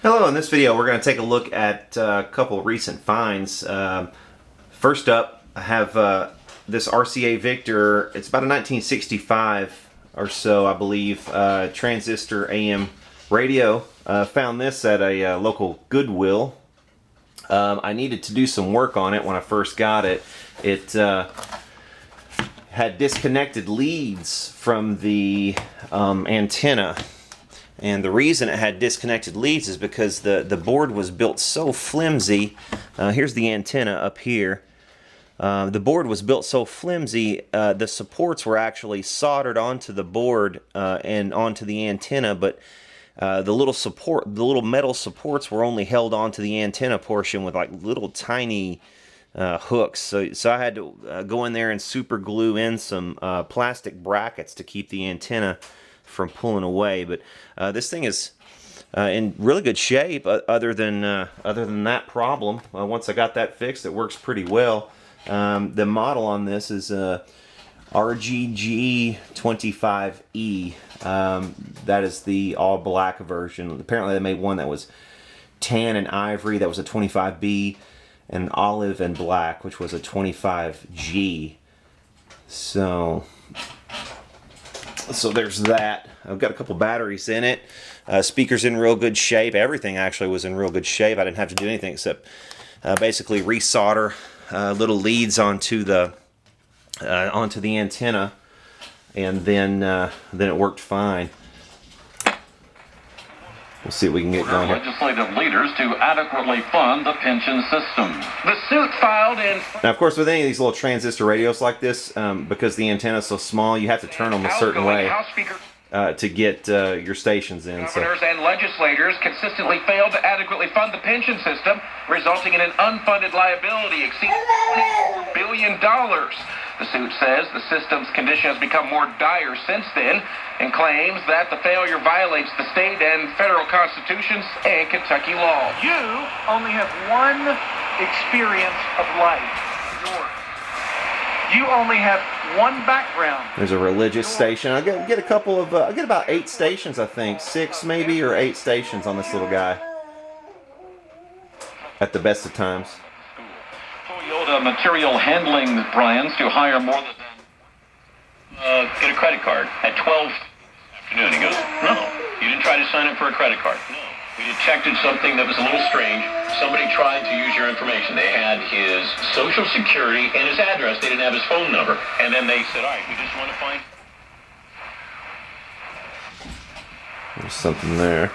Hello, in this video we're going to take a look at a couple recent finds. First up, I have this RCA Victor. It's about a 1965 or so, I believe, transistor AM radio. Found this at a local Goodwill. I needed to do some work on it when I first got it. It had disconnected leads from the antenna. And the reason it had disconnected leads is because the board was built so flimsy. Here's the antenna up here. The board was built so flimsy, the supports were actually soldered onto the board and onto the antenna, but the little metal supports were only held onto the antenna portion with like little tiny hooks. So I had to go in there and super glue in some plastic brackets to keep the antenna from pulling away. But this thing is in really good shape, other than that problem. Once I got that fixed, it works pretty well. The model on this is RGG25E. That is the all black version. Apparently they made one that was tan and ivory, that was a 25B, and olive and black, which was a 25G. So there's that. I've got a couple batteries in it. Speaker's in real good shape. Everything actually was in real good shape. I didn't have to do anything except basically resolder little leads onto the antenna, and then it worked fine. We'll see what we can get going here. Legislative leaders to adequately fund the pension system. The suit filed in... Now, of course, with any of these little transistor radios like this, because the antenna is so small, you have to turn them a certain way to get your stations in. Governors and legislators consistently failed to adequately fund the pension system, resulting in an unfunded liability exceeding $20 billion. The suit says the system's condition has become more dire since then, and claims that the failure violates the state and federal constitutions and Kentucky law. You only have one experience of life. You only have one background. There's a religious station. I get a couple of, I get about 8 stations, I think. 6 maybe, or 8 stations on this little guy. At the best of times. Toyota material handling plans to hire more than... get a credit card at 12 afternoon. He goes, no, you didn't try to sign up for a credit card. No. We detected something that was a little strange. Somebody tried to use your information. They had his social security and his address. They didn't have his phone number. And then they said, all right, we just want to find... There's something there.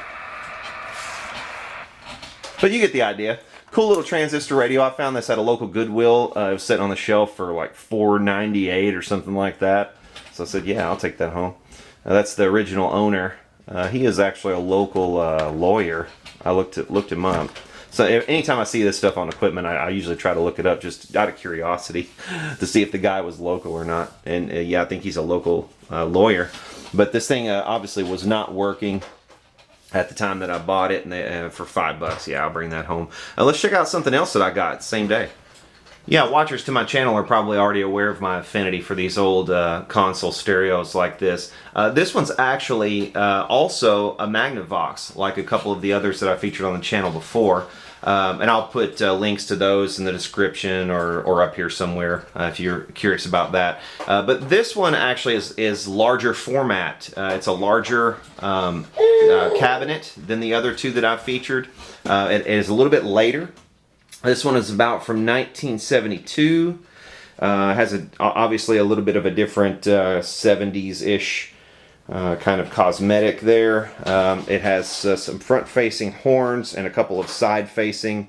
But you get the idea. Cool little transistor radio. I found this at a local Goodwill. It was sitting on the shelf for like $4.98 or something like that. So I said, yeah, I'll take that home. That's the original owner. He is actually a local lawyer. I looked him up. So anytime I see this stuff on equipment, I usually try to look it up just out of curiosity to see if the guy was local or not. And yeah, I think he's a local lawyer. But this thing obviously was not working at the time that I bought it, and for $5, yeah, I'll bring that home. Let's check out something else that I got same day. Yeah, watchers to my channel are probably already aware of my affinity for these old console stereos like this. This one's actually also a Magnavox, like a couple of the others that I featured on the channel before. And I'll put links to those in the description or up here somewhere if you're curious about that. But this one actually is larger format. It's a larger cabinet than the other two that I've featured. It is a little bit later. This one is about from 1972. Has obviously a little bit of a different 70s-ish kind of cosmetic there. It has some front-facing horns and a couple of side-facing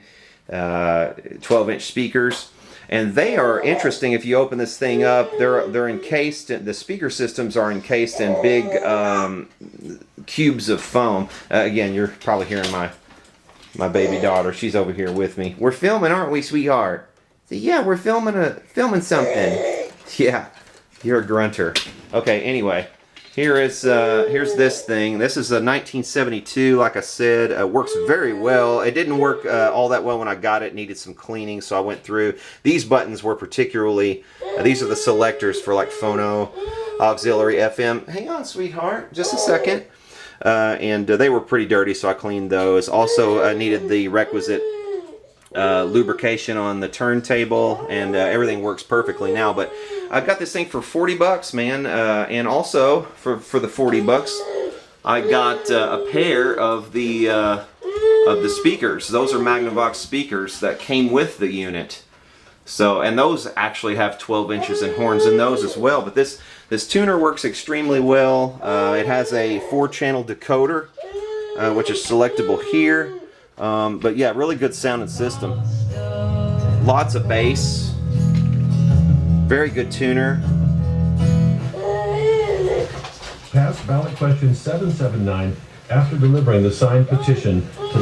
12-inch speakers. And they are interesting. If you open this thing up, they're encased. The speaker systems are encased in big cubes of foam. Again, you're probably hearing my baby daughter. She's over here with me. We're filming, aren't we, sweetheart? So, yeah, we're filming something. Yeah, you're a grunter. Okay, anyway, here's this thing. This is a 1972. Like I said, it works very well. It didn't work all that well when I got it. It needed some cleaning, so I went through. These buttons were particularly. These are the selectors for like phono, auxiliary, FM. Hang on, sweetheart, just a second. and they were pretty dirty, so I cleaned those. Also needed the requisite lubrication on the turntable, and everything works perfectly now. But I got this thing for 40 bucks, man, and also for the 40 bucks I got a pair of the speakers. Those are Magnavox speakers that came with the unit. So, and those actually have 12 inches and horns in those as well. But this tuner works extremely well. It has a 4-channel decoder, which is selectable here. But yeah, really good sounding system. Lots of bass. Very good tuner. Pass ballot question 779 after delivering the signed petition to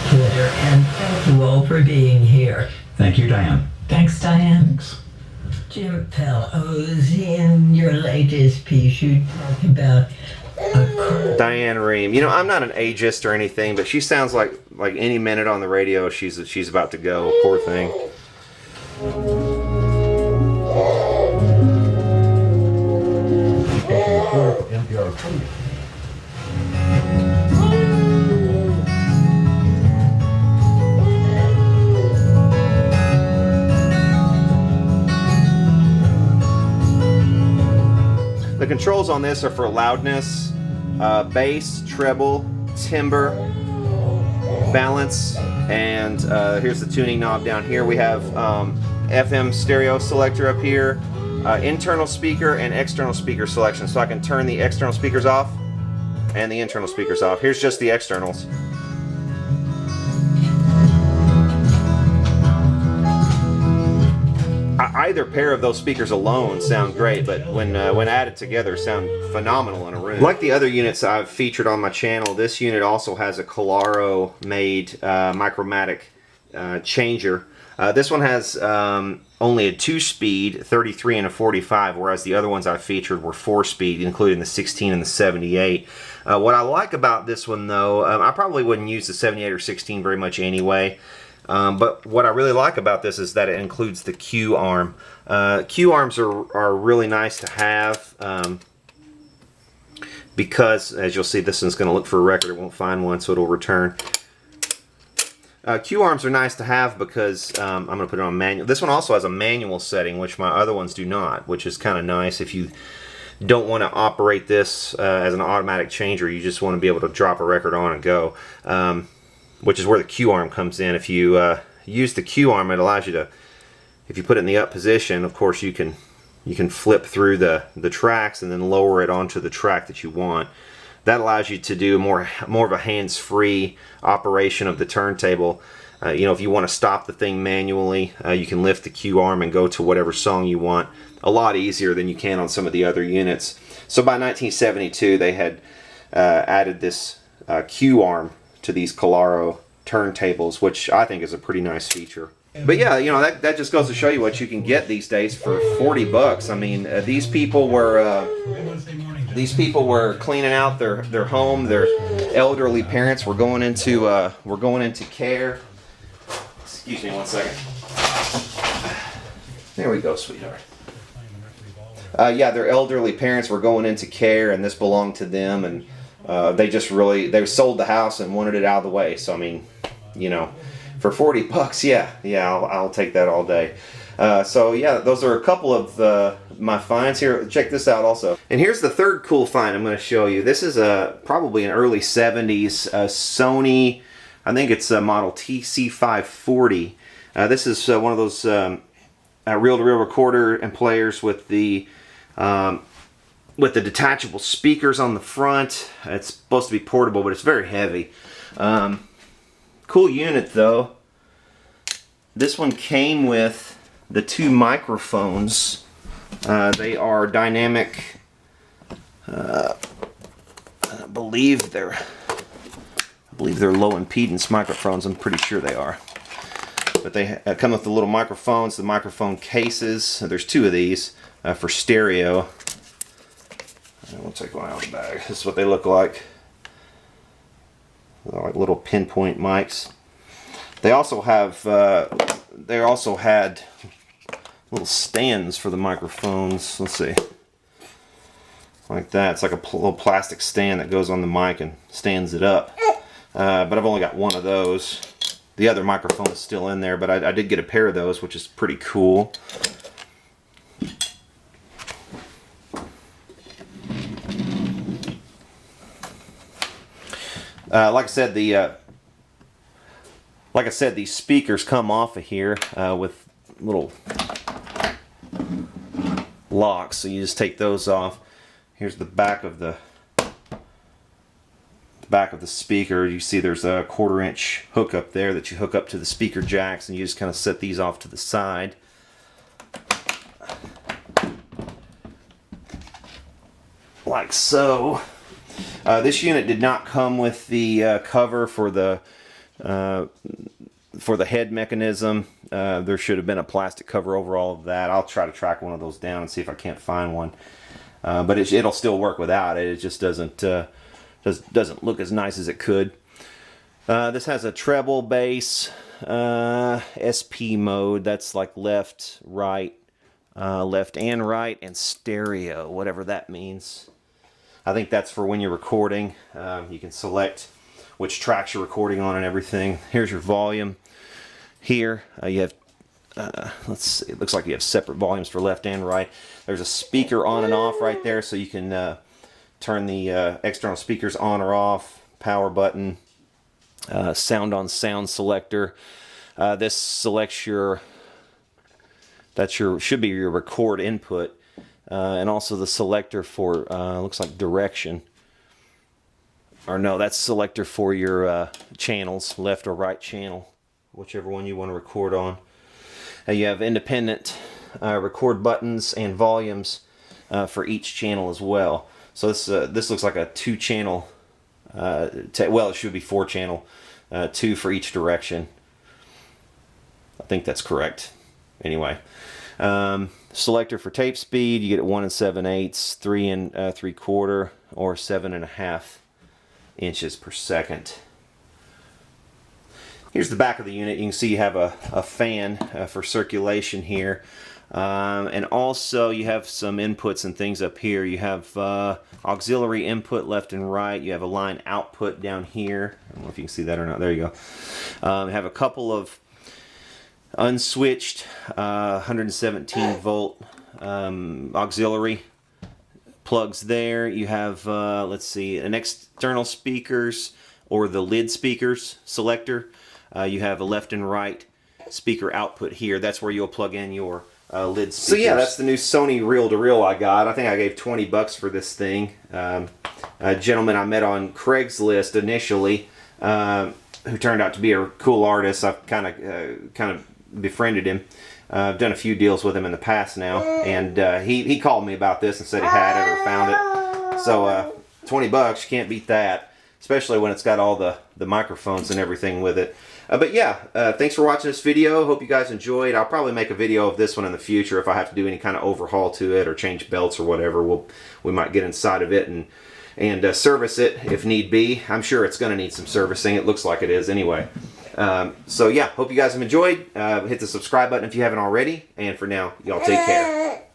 Twitter, and thank you all for being here. Thank you, Diane. Thanks, Diane. Jim Fellows, in your latest piece, you talk about Diane Rehm. You know, I'm not an ageist or anything, but she sounds like any minute on the radio she's about to go. Poor thing. The controls on this are for loudness, bass, treble, timbre, balance, and here's the tuning knob down here. We have FM stereo selector up here, internal speaker and external speaker selection, so I can turn the external speakers off and the internal speakers off. Here's just the externals. Either pair of those speakers alone sound great, but when added together sound phenomenal in a room. Like the other units I've featured on my channel, this unit also has a Colaro made Micromatic changer. This one has only a 2-speed 33 and a 45, whereas the other ones I featured were 4-speed, including the 16 and the 78. What I like about this one, though, I probably wouldn't use the 78 or 16 very much anyway. But what I really like about this is that it includes the Q arm. Q arms are really nice to have because, as you'll see, this one's going to look for a record. It won't find one, so it'll return. Q arms are nice to have because I'm going to put it on manual. This one also has a manual setting, which my other ones do not, which is kind of nice. If you don't want to operate this as an automatic changer, you just want to be able to drop a record on and go. Which is where the Q arm comes in. If you use the Q arm, it allows you to, if you put it in the up position, of course you can flip through the tracks and then lower it onto the track that you want. That allows you to do more of a hands-free operation of the turntable. You know, if you want to stop the thing manually, you can lift the Q arm and go to whatever song you want. A lot easier than you can on some of the other units. So by 1972, they had added this Q arm to these Colaro turntables, which I think is a pretty nice feature. But yeah, you know, that just goes to show you what you can get these days for 40 bucks. I mean, these people were cleaning out their home. Their elderly parents were going into care. Excuse me one second. There we go, sweetheart. Yeah, their elderly parents were going into care, and this belonged to them, and they sold the house and wanted it out of the way. So I mean, you know, for 40 bucks, yeah, I'll take that all day. So yeah, those are a couple of my finds here. Check this out also. And here's the third cool find I'm going to show you. This is probably an early 70s Sony, I think it's a model TC540. This is one of those reel-to-reel recorder and players with the detachable speakers on the front. It's supposed to be portable, but it's very heavy. Cool unit though. This one came with the 2 microphones. They are dynamic. I believe they're low impedance microphones. I'm pretty sure they are. But they come with the little microphones, the microphone cases. There's 2 of these for stereo. We'll take one out of the bag. This is what they look like. They're like little pinpoint mics. They also have they also had little stands for the microphones. Let's see. Like that. It's like a little plastic stand that goes on the mic and stands it up. But I've only got one of those. The other microphone is still in there, but I did get a pair of those, which is pretty cool. Like I said, these speakers come off of here with little locks, so you just take those off. Here's the back of the speaker. You see there's a 1/4 inch hook up there that you hook up to the speaker jacks, and you just kind of set these off to the side. Like so. This unit did not come with the cover for the head mechanism. There should have been a plastic cover over all of that. I'll try to track one of those down and see if I can't find one. But it'll still work without it. It just doesn't look as nice as it could. This has a treble bass, SP mode. That's like left, right, left and right, and stereo, whatever that means. I think that's for when you're recording. You can select which tracks you're recording on and everything. Here's your volume. Here you have, let's see, it looks like you have separate volumes for left and right. There's a speaker on and off right there, so you can turn the external speakers on or off. Power button, sound on sound selector. This selects should be your record input. And also the selector for looks like direction, or no, that's selector for your channels, left or right channel, whichever one you want to record on. You have independent record buttons and volumes for each channel as well. So this looks like a 2-channel, well, it should be 4-channel, 2 for each direction. I think that's correct. Anyway. Selector for tape speed, you get it 1 7/8, 3 3/4, or 7.5 inches per second. Here's the back of the unit. You can see you have a fan for circulation here, and also you have some inputs and things up here. You have auxiliary input left and right. You have a line output down here. I don't know if you can see that or not. There you go. You have a couple of unswitched 117 volt auxiliary plugs there. You have let's see, an external speakers or the lid speakers selector. You have a left and right speaker output here. That's where you'll plug in your lid speakers. So yeah, that's the new Sony reel-to-reel I got. I think I gave 20 bucks for this thing. A gentleman I met on Craigslist initially, who turned out to be a cool artist. I've kind of befriended him. I've done a few deals with him in the past now, and he called me about this and said he had it or found it. So 20 bucks, you can't beat that, especially when it's got all the microphones and everything with it. But yeah, thanks for watching this video. Hope you guys enjoyed. I'll probably make a video of this one in the future if I have to do any kind of overhaul to it or change belts or whatever. We might get inside of it and service it if need be. I'm sure it's going to need some servicing. It looks like it is anyway. So yeah, hope you guys have enjoyed. Hit the subscribe button if you haven't already. And for now, y'all take care.